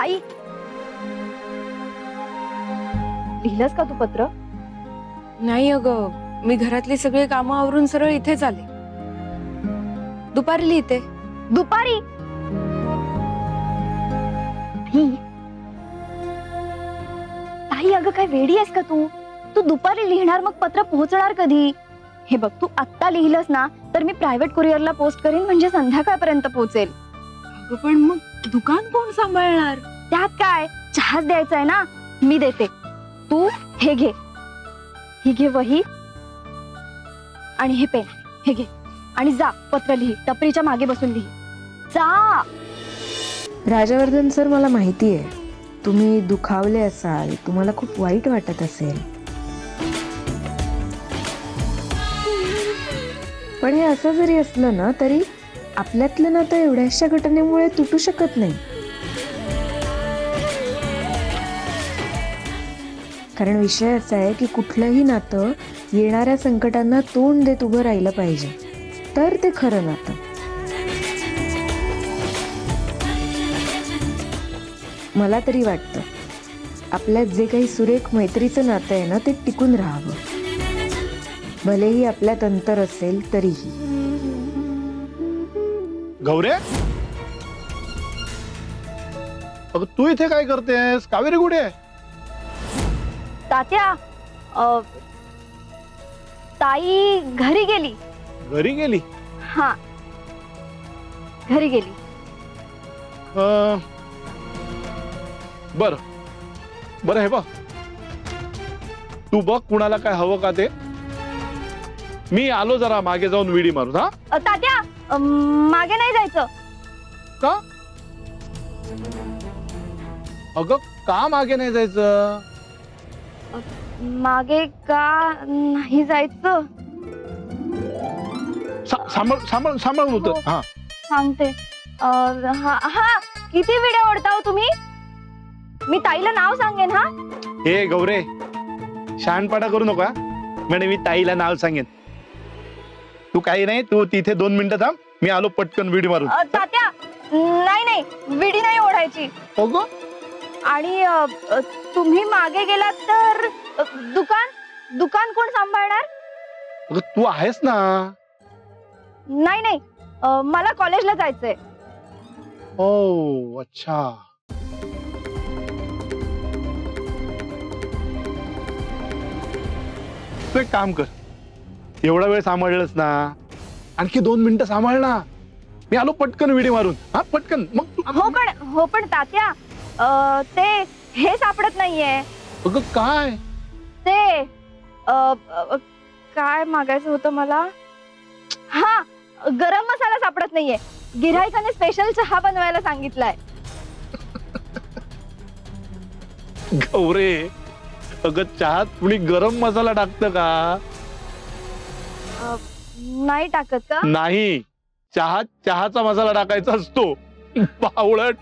ताई, लिहिलंस का तू पत्र? नाही अगं, मी घरातली सगळी कामं आवरून सरळ इथेच आले. दुपारी लिहिते. दुपारी? ही ताई, अगं काय वेडी आहेस का तू? तू दुपारी लिहिणार, मग पत्र पोहोचणार कधी? हे बघ, तू आत्ता लिहिलंस ना तर मी प्रायव्हेट कुरिअरला पोस्ट करीन, म्हणजे संध्याकाळपर्यंत पोहोचेल. अगं पण मग दुकान कोण सांभाळणार? त्यात काय, चहाच द्यायचा आहे ना, मी देते. तू हे घे, ही घे वही आणि हे पेन, हे घे आणि जा पत्र लिही. टपरीच्या मागे बसून लिही, जा. राजवर्धन सर, मला माहिती आहे तुम्ही दुखावले असाल, तुम्हाला खूप वाईट वाटत असेल, पण हे असं जरी असलं ना तरी आपल्यातलं नातं एवढ्याशा घटनेमुळे तुटू शकत नाही. कारण विषय असा आहे की कुठलंही नातं येणाऱ्या संकटांना तोंड देत उभं राहिलं पाहिजे, तर ते खरं नातं. मला तरी वाटतं आपल्यात जे काही सुरेख मैत्रीचं नातं आहे ना, ते टिकून राहावं, भलेही आपल्यात अंतर असेल तरीही. गौरे, अगं तू इथे काय करतेस? कावेरी कुठे आहे? तात्या, ताई घरी गेली. घरी गेली? हा, घरी गेली. बर बर, हे बघ, तू बघ कुणाला काय हवं का ते. मी आलो जरा मागे जाऊन विडी मारून. हा तात्या, मागे नाही जायचं. का? अगं का मागे नाही जायचं? मागे का नाही जायचं? सांभाळ सांभाळ सांभाळ होतं. हो. हा, सांगते. हा हा, किती व्हिडिओ ओढताव तुम्ही? मी ताईला नाव सांगेन. हा, हे गौरे, शहाणपणा करू नका. म्हणे मी ताईला नाव सांगेन. तू काही नाही, तू तिथे 2 मिनिटं थांब, मी आलो पटकन विडी मारून. तात्या, नाही नाही, विडी नाही ओढायची. हो गं? आणि तुम्ही मागे गेलात तर दुकान कोण सांभाळणार? अगं तू आहेस ना. नाही नाही, मला कॉलेजला जायचंय. ओ अच्छा. तू एक काम कर, एवढा वेळ सांभाळलंस ना, आणखी 2 मिनिटं सांभाळ ना. मी आलो पटकन विडी मारून. हा पटकन. मग हो पण तात्या, ते हे सापडत नाहीये. अगं काय? ते काय मागायचं होतं मला. हा, गरम मसाला सापडत नाहीये. गिऱ्हाईकाने स्पेशल चहा बनवायला सांगितलाय. गौरे, अगं चहात कुणी गरम मसाला टाकतं का? नाही टाकत का? नाही, चहात चहाचा मसाला टाकायचा असतो. पावळट.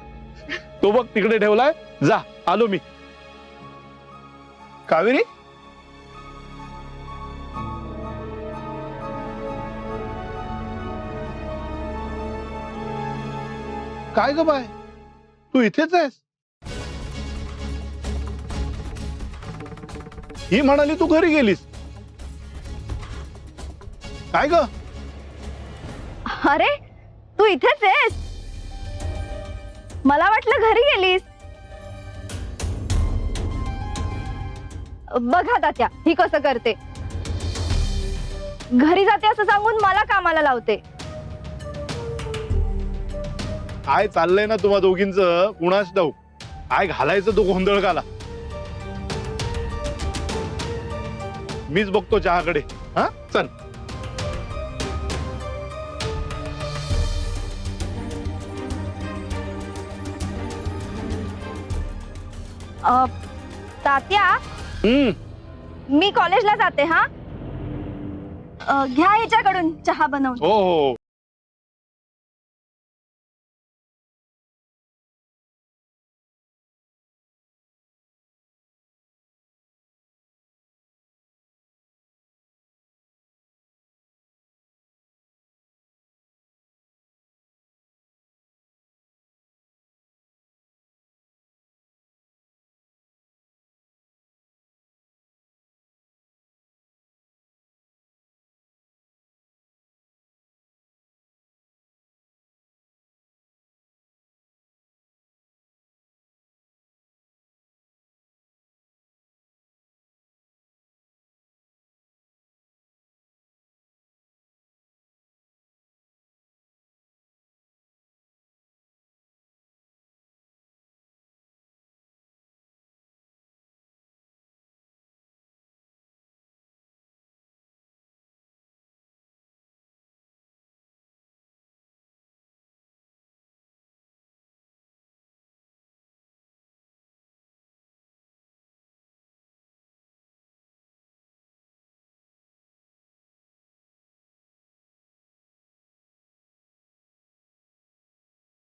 तो बघ तिकडे ठेवलाय. जा, आलो मी. कावेरी, काय ग बाय, तू इथेच आहेस? ही म्हणाली तू घरी गेलीस. काय ग? अरे, तू इथेच आहेस? मला वाटलं घरी गेलीस. बघा तात्या, ही कसं करते. घरी जाते असं सांगून मला कामाला लावते. काय चाललंय ना तुम्हा दोघींचं, कुणाच ठाऊक. काय घालायचं तो गोंधळ घाला. मीच बघतो चहाकडे. हा चल. तात्या, मी कॉलेजला जाते. हा, घ्या हिच्याकडून चहा बनवून. हो हो.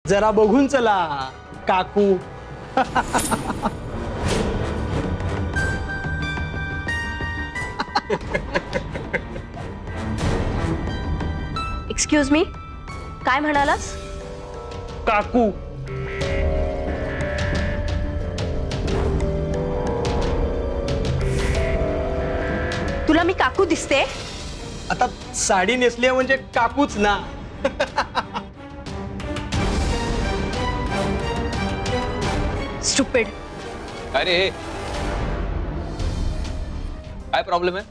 जरा बघून चला काकू. एक्सक्यूज मी, काय म्हणालास? काकू तुला मी काकू दिसते? आता साडी नेसली आहे म्हणजे काकूच ना. स्टुपिड. अरे काय प्रॉब्लेम आहे?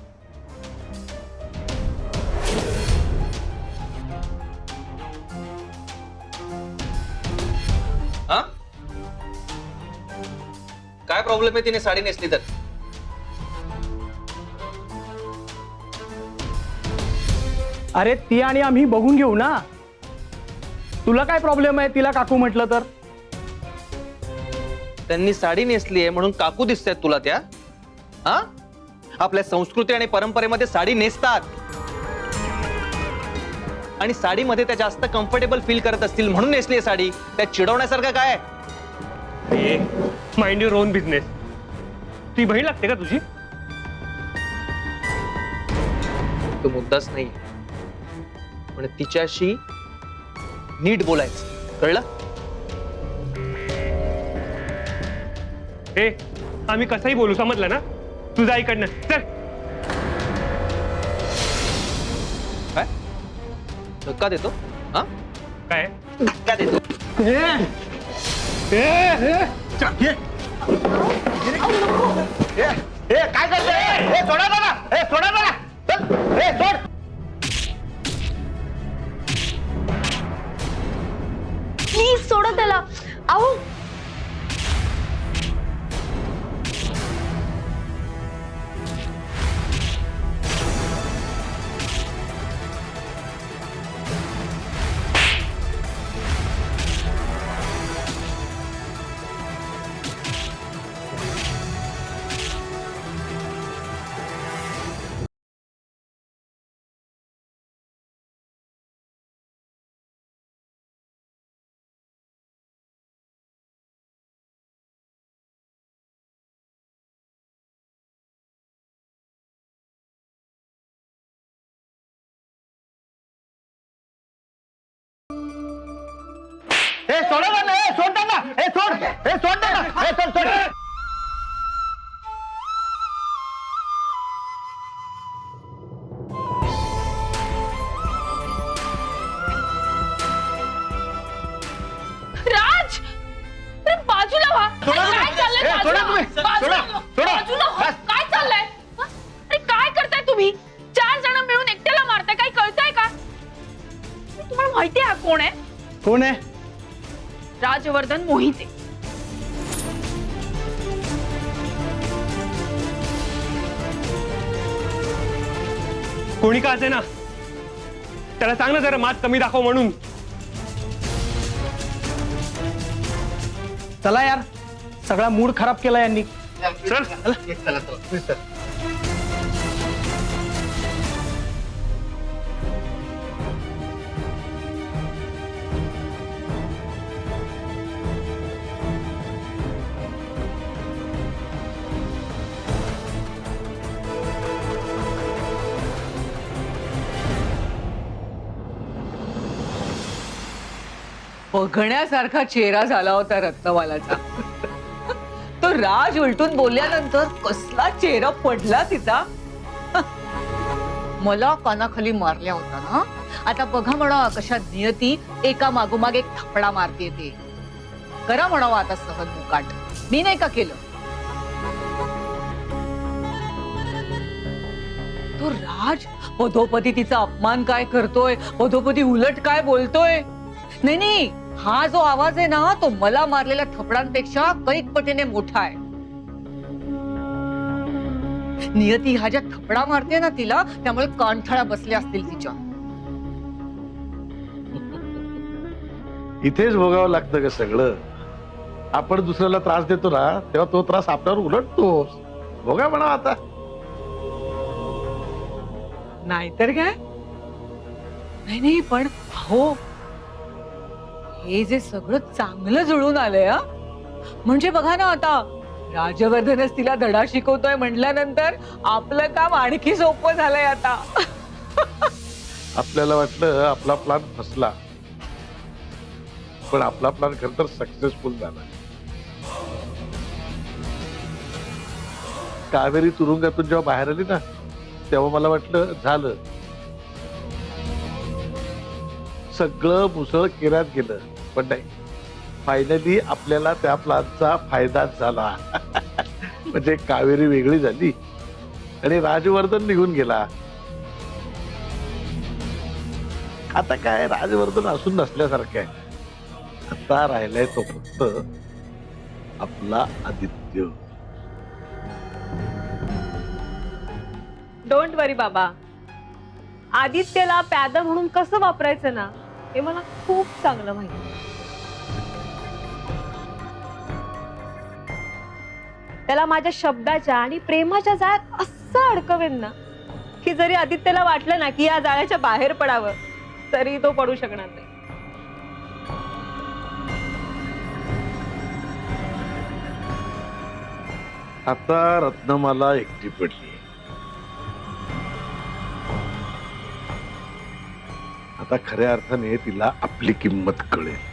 हा? काय प्रॉब्लेम आहे तिने साडी नेसली तर? अरे ती आणि आम्ही बघून घेऊ ना. तुला काय प्रॉब्लेम आहे तिला काकू म्हटलं तर? त्यांनी साडी नेसली आहे म्हणून काकू दिसतायत तुला त्या? हा? आपल्या संस्कृती आणि परंपरेमध्ये साडी नेसतात आणि साडीमध्ये त्या जास्त कम्फर्टेबल फील करत असतील म्हणून नेसली आहे साडी. त्या चिडवण्यासारखं काय? Mind your on business. ती बहीण लागते का तुझी? तो मुद्दाच नाही, पण तिच्याशी नीट बोलायचं, कळलं? हे आम्ही कसंही बोलू, समजलं ना? तुझा ऐकडनं चल. काय धक्का देतो? हा, काय धक्का देतो? काय करतोय? सोडा मला, सोडा मला, सोड. प्लीज सोडा त्याला. अहो सोडा मला, सोड त्यांना, सोड त्यांना, सोड. राज, अरे बाजूला व्हा. काय चाललंय? बाजूला व्हा. बाजूला व्हा. काय चाललंय? हं? अरे काय करताय तुम्ही? 4 जण मिळून एकट्याला मारताय. काही कळतंय का? तुम्हाला माहिती आहे कोण आहे? कोण आहे? राजवर्धन मोहिते. कोणी का असे ना, त्याला सांग ना जरा मात कमी दाखव म्हणून. चला यार, सगळा मूड खराब केला यांनी. चल. बघण्यासारखा चेहरा झाला होता रत्नवालाचा. तो राज उलटून बोलल्यानंतर कसला चेहरा पडला तिचा. मला कानाखाली मारल्या होता ना. आता बघा म्हणा कशा नियती एका मागोमाग एक थपडा मारते ते. करा म्हणावा आता सहज मुकाट. मी नाही का केलं? तो राज पदोपदी तिचा अपमान काय करतोय, पदोपदी उलट काय बोलतोय. नाही नाही, हा जो आवाज आहे ना तो मला मारलेल्या थपडांपेक्षा कैक पटीने मोठा आहे. नियती हा ज्या थपडा मारते ना तिला, त्यामुळे कानठळा बसल्या असतील तिच्या. इथेच भोगावं लागतं का सगळं? आपण दुसऱ्याला त्रास देतो ना, तेव्हा तो त्रास आपल्यावर उलटतो. भोगा म्हणा आता. नाहीतर काय. नाही नाही, पण हो, हे जे सगळं चांगलं जुळून आलंय हा. म्हणजे बघा ना आता राजवर्धनच तिला धडा शिकवतोय म्हटल्यानंतर आपलं काम आणखी सोपं झालंय आता. आपल्याला वाटलं आपला प्लॅन फसला, पण आपला प्लॅन खरं तर सक्सेसफुल झाला. कावेरी तुरुंगातून जेव्हा बाहेर आली ना, तेव्हा मला वाटलं झालं, सगळं मुसळ केल्यात गेलं. पण नाही, फायनली आपल्याला त्या प्लॅनचा फायदाच झाला. म्हणजे कावेरी वेगळी झाली आणि राजवर्धन निघून गेला. आता काय राजवर्धन असून नसल्यासारखं आहे. आता राहिलाय तो फक्त आपला आदित्य. डोंट वरी बाबा, आदित्यला प्याद म्हणून कसं वापरायचं ना हे मला खूप चांगलं माहिती. त्याला माझ्या शब्दाच्या आणि प्रेमाच्या जाळ्यात असं अडकवेन ना की जरी आदित्यला वाटलं ना की या जाळ्याच्या बाहेर पडावं तरी तो पडू शकणार नाही. आता रत्नमाला एकटी पडली. आता खऱ्या अर्थाने तिला आपली किंमत कळेल.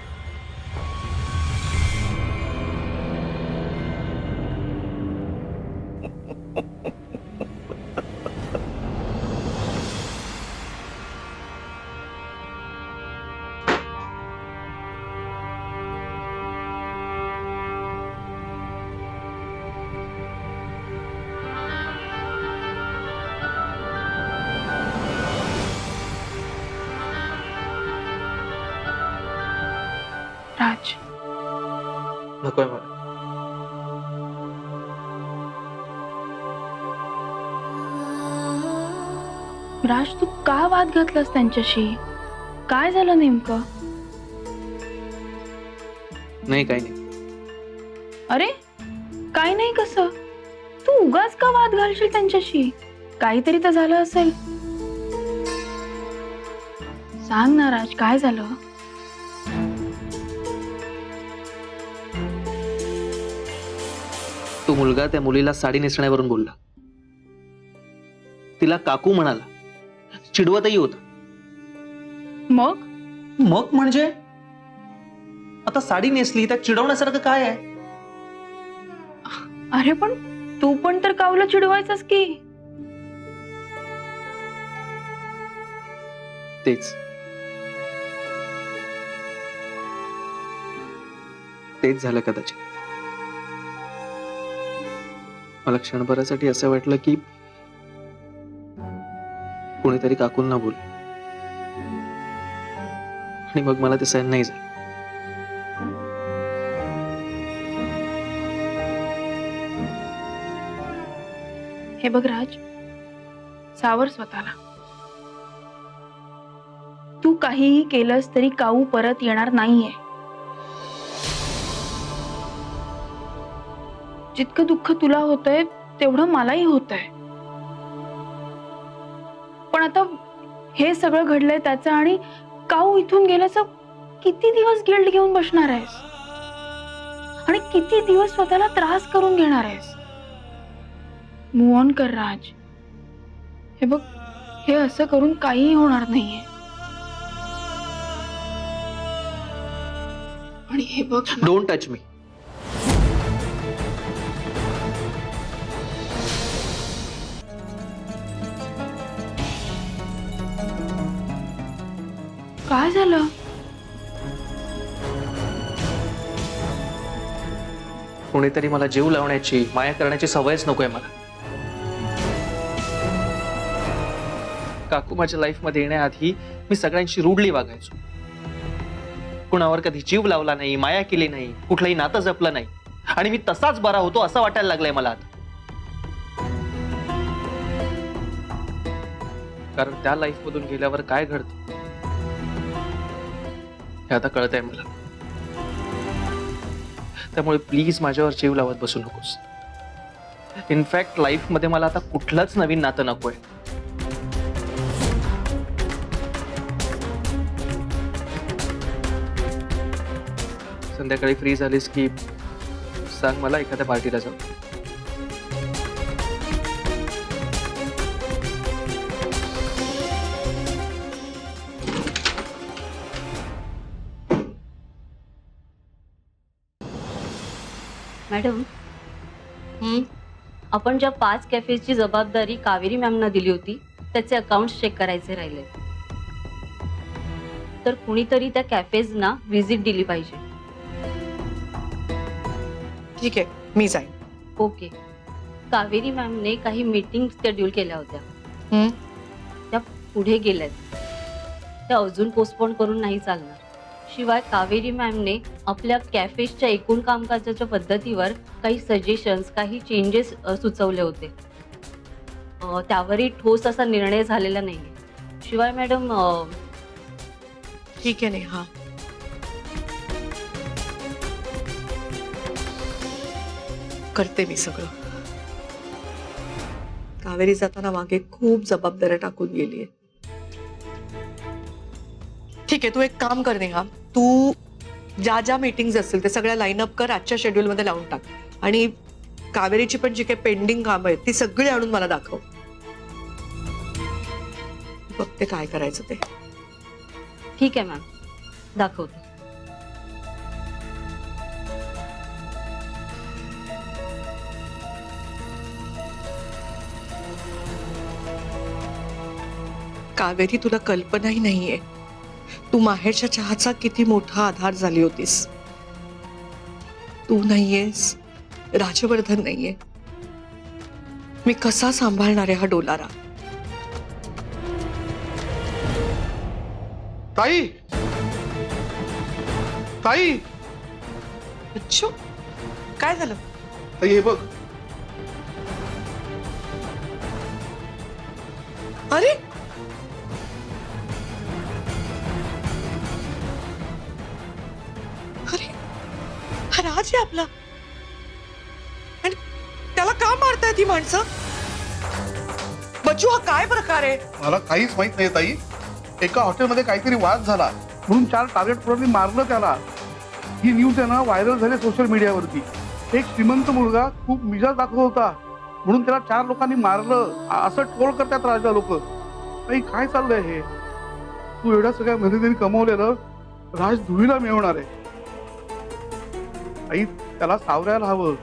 राज, नकोय मला. राज, तू का वाद घातलास त्यांच्याशी? काय झालं नेमकं? नाही, काही नाही. अरे काय नाही कसं? तू उगाच का वाद घालशील त्यांच्याशी? काहीतरी तर झालं असेल. सांग ना राज, काय झालं? तो मुलगा त्या मुलीला साडी नेसण्यावरून बोलला, तिला काकू म्हणाला, चिडवतही होता. मग मग म्हणजे आता साडी नेसली त्यात चिडवण्यासारखं काय आहे? अरे पण तू पण तर काऊला चिडवायचंस की. तेच झालं कदाचित. मला क्षणभरासाठी असं वाटलं की कोणीतरी काकूंना बोल, आणि मग मला ते सहन नाही झालं. हे बघ राज, सावर स्वतःला. तू काहीही केलंस तरी काऊ परत येणार नाहीये. जितकं दुःख तुला होतंय तेवढं मलाही होतंय. पण आता हे सगळं घडलंय त्याचं, आणि काऊ इथून गेल्याचं किती दिवस गिल्ट घेऊन बसणार आहेस आणि किती दिवस स्वतःला त्रास करून घेणार आहेस? मूव्ह ऑन कर राज. हे बघ, हे असं करून काहीही होणार नाहीये. आणि हे बघ, डोंट टच मी. काय झालं? कोणीतरी मला जीव लावण्याची, माया करण्याची सवयच नकोय मला. काकू माझ्या लाईफ मध्ये येण्याआधी मी सगळ्यांशी रूडली वागायचो. कुणावर कधी जीव लावला नाही, माया केली नाही, कुठलंही नातं जपलं नाही, आणि मी तसाच बरा होतो असं वाटायला लागलंय मला आता. कारण त्या लाईफ मधून गेल्यावर काय घडतं हे आता कळतंय मला. त्यामुळे प्लीज माझ्यावर जीव लावत बसू नकोस. इनफॅक्ट लाईफ मध्ये मला आता कुठलंच नवीन नातं नकोय. संध्याकाळी फ्री झालीस की सांग मला, एखाद्या पार्टीला जाऊ. मॅडम आपण ज्या 5 कॅफेची जबाबदारी कावेरी मॅमना दिली होती त्याचे अकाउंट चेक करायचे राहिले, तर कुणीतरी त्या कॅफेजना व्हिजिट दिली पाहिजे. ठीक आहे, मी जाईन. ओके. कावेरी मॅमने काही मीटिंग शेड्यूल केल्या होत्या, त्या पुढे गेल्यात, त्या अजून पोस्टपोन करून नाही चालणार. शिवाय कावेरी मॅमने आपल्या कॅफेच्या एकूण कामकाजाच्या पद्धतीवर काही सजेशन्स, काही चेंजेस सुचवले होते. त्यावरही ठोस असा निर्णय झालेला नाहीये. शिवाय मॅडम ठीक आहे नेहा, करते मी सगळं. कावेरी जाताना मागे खूप जबाबदाऱ्या टाकून गेलीये. ठीक आहे, तू एक काम कर नेहा, तू ज्या ज्या मीटिंग्स असतील ते सगळ्या लाईन अप कर, आजच्या शेड्यूल मध्ये लावून टाक. आणि कावेरीची पण जी काही पेंडिंग कामं आहेत ती सगळी आणून मला दाखव. बघते काय करायचं ते. ठीक आहे मॅम, दाखवते. कावेरी, तुला कल्पनाही नाहीये तू माहेरच्या चहाचा किती मोठा आधार झाली होतीस. तू नाहीयेस, राजवर्धन नाहीये, मी कसा सांभाळणार आहे हा डोलारा. ताई, ताई, अच्छो, काय झालं? ताई हे बघ. अरे अरे हा राज आहे आपला. आणि त्याला का मारताय ती माणसं? बच्चू, हा काय प्रकार आहे? मला काहीच माहित नाही ताई. एका हॉटेलमध्ये काहीतरी वाद झाला म्हणून 4 टार्गेट पोरांनी मारलं त्याला. ही न्यूज आहे ना व्हायरल झाली सोशल मीडियावरती. एक श्रीमंत मुलगा खूप मिजाज दाखवत होता म्हणून त्याला 4 लोकांनी मारलं असं ट्रोल करतात राजा लोक. ताई काय चाललंय हे? तू एवढ्या सगळ्या मध्ये कमवलेलं राज धुळीला मिळवणार आहे. आई त्याला सावरायला हवं.